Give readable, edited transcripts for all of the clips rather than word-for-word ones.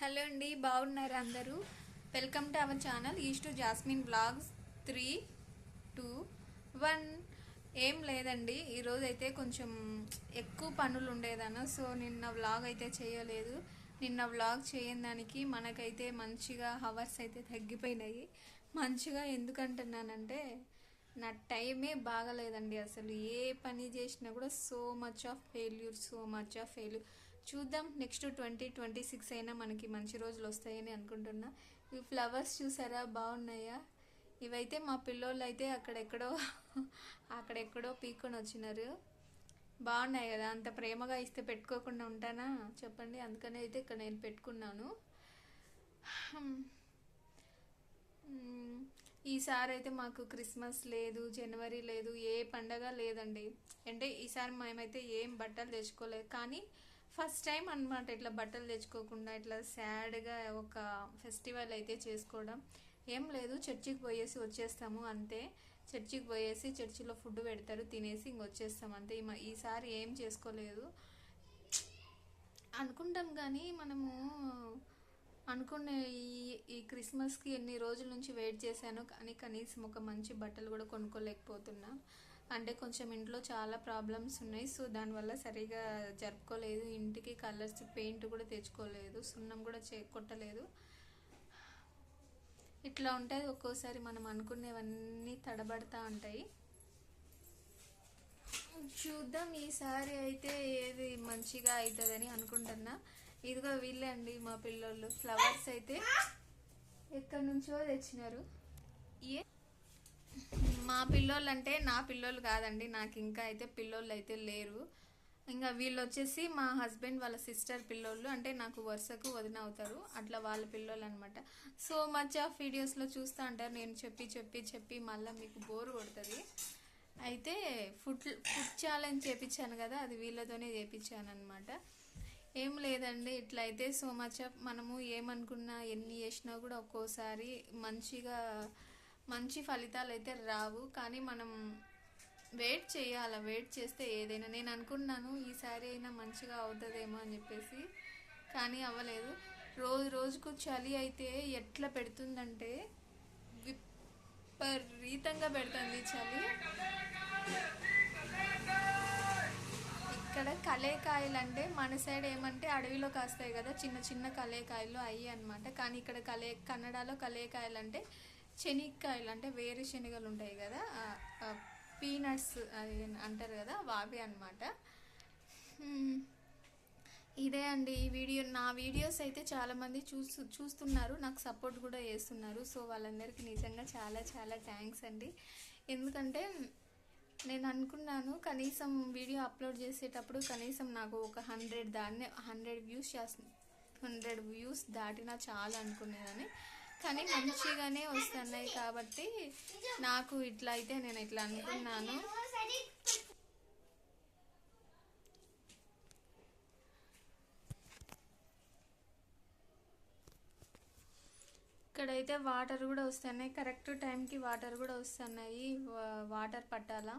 Hello అండి, బాగున్నారు అందరూ. Welcome to our channel east jasmine vlogs 3, 2, 1. ఏం లేదండి, ఈరోజు అయితే కొంచెం ఎక్కువ పనులు ఉండేదాను. సో నిన్న వ్లాగ్ అయితే చేయలేదు. నిన్న వ్లాగ్ చేయని దానికి మనకైతే మంచిగా హవర్స్ అయితే తగ్గిపోయినాయి. మంచిగా ఎందుకంటున్నానంటే నా టైమే బాగలేదండి. అసలు ఏ పని చేసినా కూడా సో మచ్ ఆఫ్ ఫెయిల్యూర్. చూద్దాం, నెక్స్ట్ 2026 అయినా మనకి మంచి రోజులు వస్తాయని అనుకుంటున్నా. ఈ ఫ్లవర్స్ చూసారా, బాగున్నాయా? ఇవైతే మా పిల్లోళ్ళు అయితే అక్కడెక్కడో పీక్కొని వచ్చినారు. బాగున్నాయి కదా, అంత ప్రేమగా ఇస్తే పెట్టుకోకుండా ఉంటానా చెప్పండి. అందుకనే అయితే ఇక్కడ నేను పెట్టుకున్నాను. ఈసారి అయితే మాకు క్రిస్మస్ లేదు, జనవరి లేదు, ఏ పండగ లేదండి. అంటే ఈసారి మేమైతే ఏం బట్టలు తెచ్చుకోలేదు. కానీ ఫస్ట్ టైం అనమాట ఇట్లా బట్టలు తెచ్చుకోకుండా ఇట్లా సాడ్గా ఒక ఫెస్టివల్ అయితే చేసుకోవడం. ఏం లేదు, చర్చికి పోయేసి వచ్చేస్తాము అంతే. చర్చికి పోయేసి చర్చిలో ఫుడ్ పెడతారు, తినేసి వచ్చేస్తాం అంతే. ఈసారి ఏం చేసుకోలేదు అనుకుంటాం. కానీ మనము అనుకునే ఈ క్రిస్మస్కి ఎన్ని రోజుల నుంచి వెయిట్ చేశాను, కానీ కనీసం ఒక మంచి బట్టలు కూడా కొనుక్కోలేకపోతున్నా. అంటే కొంచెం ఇంట్లో చాలా ప్రాబ్లమ్స్ ఉన్నాయి. సో దానివల్ల సరిగా జరుపుకోలేదు. ఇంటికి కలర్స్ పెయింట్ కూడా తెచ్చుకోలేదు, సున్నం కూడా కొట్టలేదు. ఇట్లా ఉంటుంది ఒక్కోసారి, మనం అనుకునేవన్నీ తడబడతా ఉంటాయి. చూద్దాం ఈసారి అయితే ఏది మంచిగా అవుతుందని అనుకుంటున్నా. ఇదిగో వీళ్ళే అండి మా పిల్లోళ్ళు. ఫ్లవర్స్ అయితే ఎక్కడి నుంచో తెచ్చినారు. మా పిల్లోళ్ళు అంటే నా పిల్లోళ్ళు కాదండి, నాకు ఇంకా అయితే పిల్లోళ్ళు అయితే లేరు. ఇంకా వీళ్ళు వచ్చేసి మా హస్బెండ్ వాళ్ళ సిస్టర్ పిల్లోళ్ళు, అంటే నాకు వరుసకు వదిన అవుతారు, అట్లా వాళ్ళ పిల్లోళ్ళు అనమాట. సో మచ్ ఆఫ్ వీడియోస్లో చూస్తూ అంటారు, నేను చెప్పి మళ్ళీ మీకు బోర్ కొడుతుంది. అయితే ఫుడ్ ఛాలెంజ్ చేయించాను కదా, అది వీళ్ళతోనే చేయించాను అనమాట. ఏం లేదండి, ఇట్లా అయితే సో మచ్ ఆఫ్ మనము ఏమనుకున్నా ఎన్ని చేసినా కూడా ఒక్కోసారి మంచి ఫలితాలు అయితే రావు. కానీ మనం వెయిట్ చేయాలి, వెయిట్ చేస్తే ఏదైనా. నేను అనుకున్నాను ఈసారి అయినా మంచిగా అవుతుందేమో అని చెప్పేసి, కానీ అవ్వలేదు. రోజుకు చలి అయితే ఎట్లా పెడుతుందంటే విపరీతంగా పెడుతుంది చలి. ఇక్కడ కలేకాయలు అంటే మన సైడ్ ఏమంటే అడవిలో కాస్తాయి కదా చిన్న చిన్న కలేకాయలు, అయ్యి అనమాట. కానీ ఇక్కడ కన్నడలో కలేకాయలు అంటే శనక్కాయలు, అంటే వేరే శనగలు ఉంటాయి కదా, పీనట్స్ అది అంటారు కదా, అవి అనమాట. ఇదే అండి ఈ నా వీడియోస్ అయితే చాలామంది చూస్తున్నారు, నాకు సపోర్ట్ కూడా చేస్తున్నారు. సో వాళ్ళందరికీ నిజంగా చాలా చాలా థ్యాంక్స్ అండి. ఎందుకంటే నేను అనుకున్నాను కనీసం వీడియో అప్లోడ్ చేసేటప్పుడు కనీసం నాకు ఒక 100 వ్యూస్ దాటినా చాలా అనుకునేదని. కానీ మంచిగానే వస్తున్నాయి కాబట్టి నాకు ఇట్లా అయితే నేను ఇట్లా అనుకున్నాను. ఇక్కడైతే వాటర్ కూడా వస్తున్నాయి, కరెక్ట్ టైంకి వాటర్ కూడా వస్తున్నాయి. వాటర్ పట్టాలా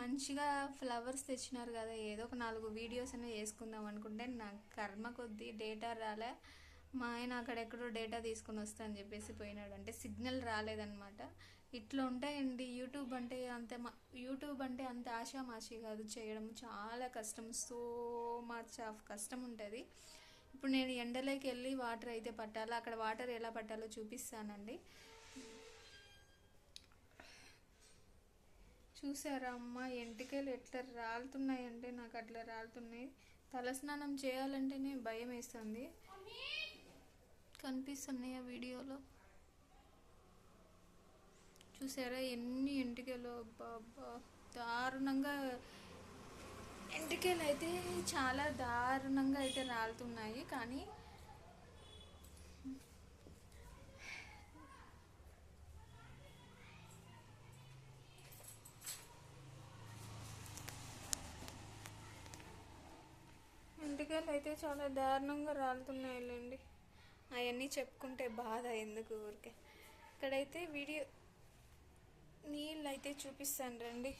మంచిగా. ఫ్లవర్స్ తెచ్చినారు కదా, ఏదో ఒక 4 వీడియోస్ అనేవి వేసుకుందాం అనుకుంటే నా కర్మ కొద్దీ డేటా రాలే. మా ఆయన అక్కడెక్కడో డేటా తీసుకుని వస్తా అని చెప్పేసి పోయినాడు, అంటే సిగ్నల్ రాలేదన్నమాట. ఇట్లా ఉంటాయండి యూట్యూబ్ అంటే అంత ఆషామాషి కాదు, చేయడం చాలా కష్టం. సో మచ్ ఆఫ్ కష్టం ఉంటుంది. ఇప్పుడు నేను ఎండలోకి వెళ్ళి వాటర్ అయితే పట్టాలి, అక్కడ వాటర్ ఎలా పట్టాలో చూపిస్తానండి. చూసారా అమ్మ, ఎంటికలు ఎట్లా రాలుతున్నాయంటే నాకు అట్లా రాలుతున్నాయి. తలస్నానం చేయాలంటేనే భయం వేస్తుంది. కనిపిస్తున్నాయి ఆ వీడియోలో, చూసారా ఎన్ని ఎంటికలు, దారుణంగా ఎంటికలు అయితే చాలా దారుణంగా అయితే రాలుతున్నాయి. కానీ ఎంటికలు అయితే చాలా దారుణంగా రాలుతున్నాయిలేండి. అవన్నీ చెప్పుకుంటే బాధ ఎందుకు ఊరికే. ఇక్కడైతే వీడియో నీళ్ళు అయితే చూపిస్తాను రండి.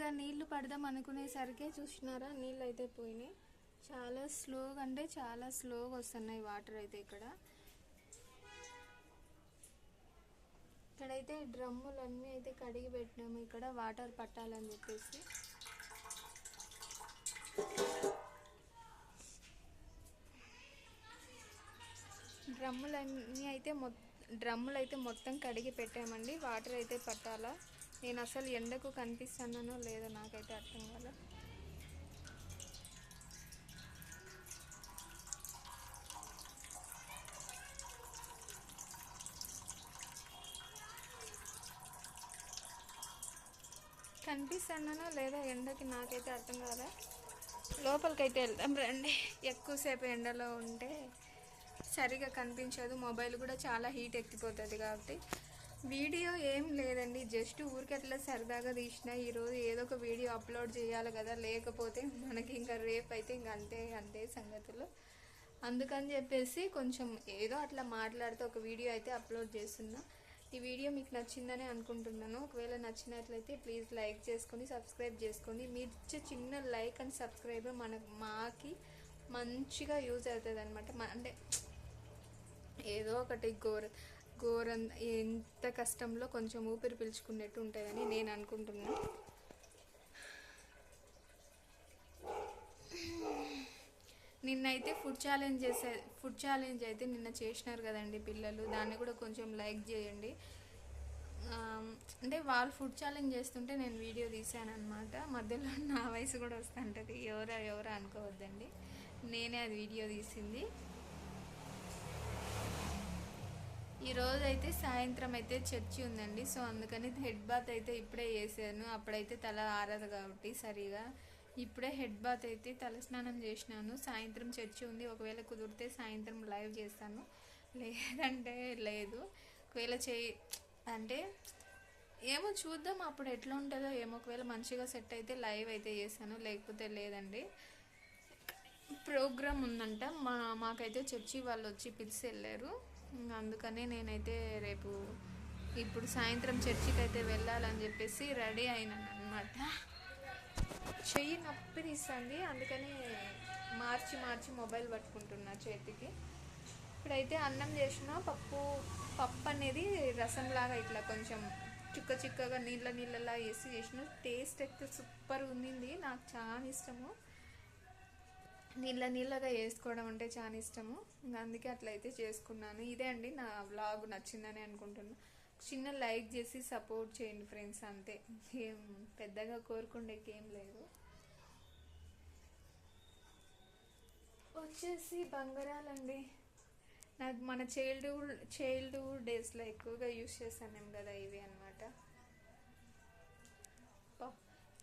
ఇక్కడ నీళ్లు పడదాం అనుకునేసరికి చూసినారా నీళ్ళు అయితే పోయినాయి. చాలా స్లోగా అంటే చాలా స్లోగా వస్తున్నాయి వాటర్ అయితే. ఇక్కడైతే డ్రమ్ములన్నీ అయితే కడిగి పెట్టినాము ఇక్కడ వాటర్ పట్టాలని చెప్పేసి. డ్రమ్ములు అయితే మొత్తం కడిగి పెట్టామండి. వాటర్ అయితే పట్టాలా. నేను అసలు ఎండకు కనిపిస్తున్నానో లేదో నాకైతే అర్థం కాదు. కనిపిస్తున్నానో లేదో ఎండకి నాకైతే అర్థం కాదా. లోపలికైతే వెళ్దాం రండి. ఎక్కువసేపు ఎండలో ఉంటే సరిగా కనిపించదు, మొబైల్ కూడా చాలా హీట్ ఎక్కిపోతుంది కాబట్టి. వీడియో ఏం లేదండి, జస్ట్ ఊరికి అట్లా సరదాగా తీసిన. ఈరోజు ఏదో ఒక వీడియో అప్లోడ్ చేయాలి కదా, లేకపోతే మనకి ఇంకా రేపు అయితే ఇంక అంతే సంగతులు. అందుకని చెప్పేసి కొంచెం ఏదో అట్లా మాట్లాడుతూ ఒక వీడియో అయితే అప్లోడ్ చేస్తున్నా. ఈ వీడియో మీకు నచ్చిందని అనుకుంటున్నాను. ఒకవేళ నచ్చినట్లయితే ప్లీజ్ లైక్ చేసుకొని సబ్స్క్రైబ్ చేసుకోండి. మీరు ఇచ్చే చిన్న లైక్ అండ్ సబ్స్క్రైబ్ మాకి మంచిగా యూజ్ అవుతుంది అనమాట. అంటే ఏదో ఒకటి ఘోరం ఎంత కష్టంలో కొంచెం ఊపిరి పీల్చుకున్నట్టు ఉంటుందని నేను అనుకుంటున్నా. నిన్నైతే ఫుడ్ ఛాలెంజ్ అయితే నిన్న చేసినారు కదండి పిల్లలు. దాన్ని కూడా కొంచెం లైక్ చేయండి. అంటే వాళ్ళు ఫుడ్ ఛాలెంజ్ చేస్తుంటే నేను వీడియో తీసాను అనమాట. మధ్యలో నా వయసు కూడా వస్తుంటుంది, ఎవరా అనుకోవద్దండి, నేనే అది వీడియో తీసింది. ఈరోజు అయితే సాయంత్రం అయితే చర్చి ఉందండి. సో అందుకని హెడ్ బాత్ అయితే ఇప్పుడే చేశాను. అప్పుడైతే తల ఆరదు కాబట్టి సరిగా. ఇప్పుడే హెడ్ బాత్ అయితే తలస్నానం చేసినాను. సాయంత్రం చర్చి ఉంది, ఒకవేళ కుదిరితే సాయంత్రం లైవ్ చేస్తాను, లేదంటే లేదు. ఒకవేళ అంటే ఏమో చూద్దాం అప్పుడు ఎట్లా ఉంటుందో ఏమో. ఒకవేళ మంచిగా సెట్ అయితే లైవ్ అయితే చేస్తాను, లేకపోతే లేదండి. ప్రోగ్రామ్ ఉందంట మాకైతే చర్చి వాళ్ళు వచ్చి పిలిచి వెళ్ళారు. అందుకనే నేనైతే ఇప్పుడు సాయంత్రం చర్చికి అయితే వెళ్ళాలని చెప్పేసి రెడీ అయినాను అనమాట. చెయ్యి నొప్పి తీస్తుంది, అందుకని మార్చి మొబైల్ పట్టుకుంటున్నా చేతికి. ఇప్పుడైతే అన్నం చేసిన పప్పు అనేది రసంలాగా ఇట్లా కొంచెం చిక్కగా నీళ్ళలా వేసి చేసిన. టేస్ట్ అయితే సూపర్ ఉంది, నాకు చాలా ఇష్టము. నీళ్ళగా వేసుకోవడం అంటే చాలా ఇష్టము. ఇంకా అందుకే అట్లయితే చేసుకున్నాను. ఇదే అండి నా వ్లాగ్, నచ్చిందని అనుకుంటున్నాను. చిన్న లైక్ చేసి సపోర్ట్ చేయండి ఫ్రెండ్స్, అంతే. ఏం పెద్దగా కోరుకుండేకేం లేదు. వచ్చేసి బంగారాలండి. నాకు మన చైల్డ్హుడ్ డేస్లో ఎక్కువగా యూస్ చేస్తాను కదా ఇవి అనమాట.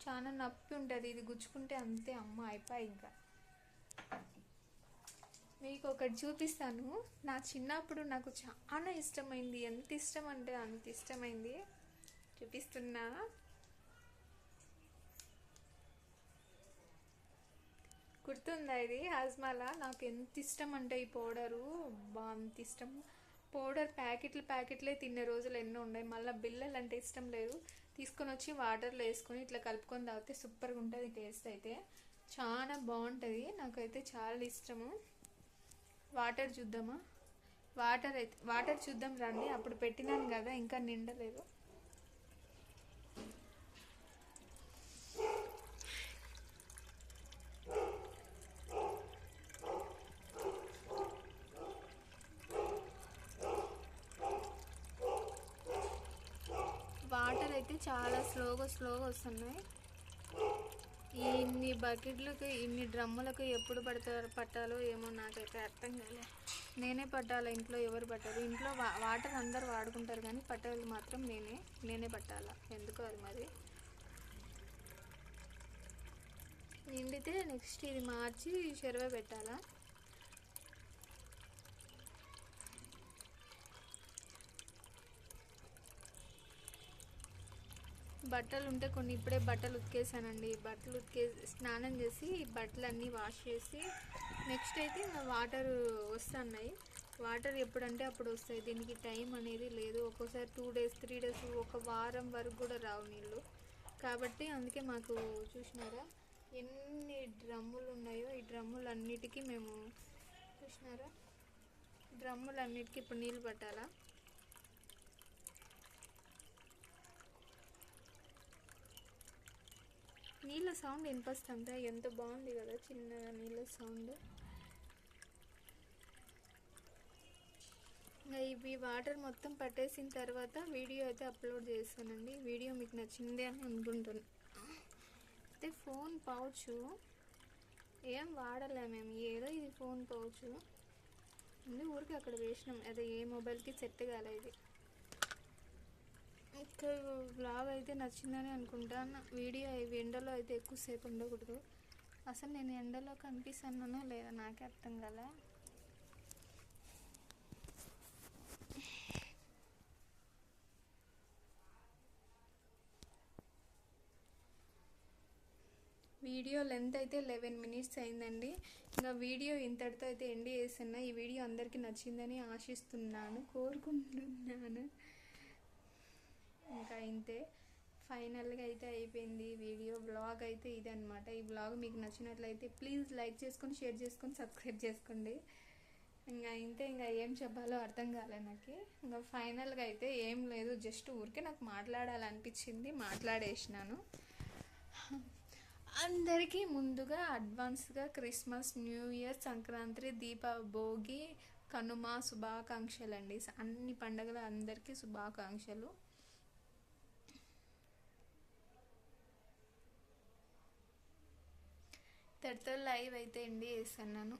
చాలా నొప్పి ఉంటుంది, ఇది గుచ్చుకుంటే అంతే, అమ్మ అయిపోయి. ఇంకా మీకు ఒకటి చూపిస్తాను. నా చిన్నప్పుడు నాకు చాలా ఇష్టమైంది, ఎంత ఇష్టం అంటే అంత ఇష్టమైంది. చూపిస్తున్నా. గుర్తుందా ఇది? హాజ్మాలా. నాకు ఎంత ఇష్టం అంటే ఈ పౌడరు, అంత ఇష్టం. పౌడర్ ప్యాకెట్లే తినే రోజులు ఎన్నో ఉన్నాయి. మళ్ళీ బిల్లలు అంటే ఇష్టం లేదు. తీసుకొని వచ్చి వాటర్లో వేసుకొని ఇట్లా కలుపుకొని తాగితే సూపర్గా ఉంటుంది. టేస్ట్ అయితే చాలా బాగుంటుంది, నాకైతే చాలా ఇష్టము. వాటర్ చూద్దామా? వాటర్ చూద్దాం రండి. అప్పుడు పెట్టినాను కదా, ఇంకా నిండలేదు. వాటర్ అయితే చాలా స్లోగా వస్తున్నాయి. ఇన్ని బకెట్లకు ఇన్ని డ్రమ్ములకు ఎప్పుడు పట్టాలో ఏమో నాకైతే అర్థం కాలే. నేనే పట్టాలా, ఇంట్లో ఎవరు పట్టారు? ఇంట్లో వాటర్ అందరు వాడుకుంటారు కానీ పట్టాలి మాత్రం నేనే పట్టాలా. ఎందుకో అది మరి. నిండితే నెక్స్ట్ ఇది మార్చి చెరువ పెట్టాలా. బట్టలు ఉంటే కొన్ని ఇప్పుడే బట్టలు ఉతికేసానండి. స్నానం చేసి బట్టలన్నీ వాష్ చేసి నెక్స్ట్ అయితే వాటర్ వస్తున్నాయి. వాటర్ ఎప్పుడంటే అప్పుడు వస్తాయి, దీనికి టైం అనేది లేదు. ఒక్కోసారి 2 days 3 days ఒక వారం వరకు కూడా రావు నీళ్ళు. కాబట్టి అందుకే మాకు చూసినారా ఎన్ని డ్రమ్ములు ఉన్నాయో, ఈ డ్రమ్ములన్నిటికీ మేము చూసినారా డ్రమ్ములన్నిటికీ ఇప్పుడు నీళ్ళు పట్టాలా. నీళ్ళ సౌండ్ వినిపిస్తుందా? ఎంత బాగుంది కదా చిన్నగా నీళ్ళ సౌండ్. ఇంకా ఇవి వాటర్ మొత్తం పట్టేసిన తర్వాత వీడియో అయితే అప్లోడ్ చేస్తానండి. వీడియో మీకు నచ్చింది అని అనుకుంటున్నాను. అయితే ఫోన్ పౌచ్ ఏం వాడలే మేము, ఏదో ఇది ఫోన్ పౌచ్ ఉంది ఊరికి అక్కడ వేసినాం. అదే ఏ మొబైల్కి సెట్ కాలే ఇది. ఇంకా బ్లాగ్ అయితే నచ్చిందని అనుకుంటాను. వీడియో ఎండలో అయితే ఎక్కువసేపు ఉండకూడదు. అసలు నేను ఎండలో కనిపిస్తున్నానో లేదా నాకే అర్థం కదా. వీడియో లెంత్ అయితే 11 minutes అయిందండి. ఇంకా వీడియో ఇంతటితో అయితే ఎండ్ చేస్తున్నా. ఈ వీడియో అందరికీ నచ్చిందని ఆశిస్తున్నాను, కోరుకుంటున్నాను. ఇంకా ఇంతే, ఫైనల్గా అయితే అయిపోయింది వీడియో. బ్లాగ్ అయితే ఇదే అనమాట. ఈ బ్లాగ్ మీకు నచ్చినట్లయితే ప్లీజ్ లైక్ చేసుకొని, షేర్ చేసుకొని, సబ్స్క్రైబ్ చేసుకోండి. ఇంకా ఇంతే, ఇంకా ఏం చెప్పాలో అర్థం కాలే నాకు. ఇంకా ఫైనల్గా అయితే ఏం లేదు, జస్ట్ ఊరికే నాకు మాట్లాడాలనిపించింది, మాట్లాడేసినాను. అందరికీ ముందుగా అడ్వాన్స్గా Christmas, new year, Sankranti, Bhogi, Kanuma శుభాకాంక్షలు అండి. అన్ని పండుగల అందరికీ శుభాకాంక్షలు. ఇద్దరితో లైవ్ అయితే ఎండి చేస్తున్నాను.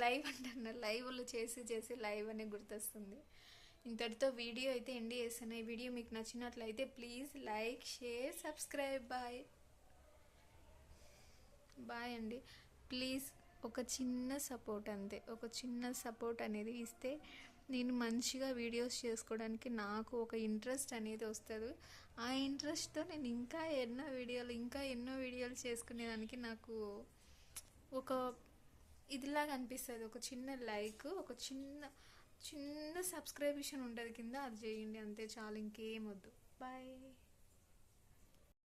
లైవ్ అంటున్నా, లైవ్లు చేసి లైవ్ అనే గుర్తొస్తుంది. ఇంతటితో వీడియో అయితే ఎండి చేస్తాను. ఈ వీడియో మీకు నచ్చినట్లయితే please like, share, subscribe. Bye అండి. ప్లీజ్ ఒక చిన్న సపోర్ట్ అంతే, ఒక చిన్న సపోర్ట్ అనేది ఇస్తే నేను మంచిగా వీడియోస్ చేసుకోవడానికి నాకు ఒక ఇంట్రెస్ట్ అనేది వస్తుంది. ఆ ఇంట్రెస్ట్తో నేను ఇంకా ఎన్నో వీడియోలు చేసుకునేదానికి నాకు ఒక ఇదిలాగా అనిపిస్తుంది. ఒక చిన్న లైక్, ఒక చిన్న సబ్స్క్రిప్షన్ ఉంటుంది కింద, అది చేయండి అంతే చాలు, ఇంకేం వద్దు. బాయ్.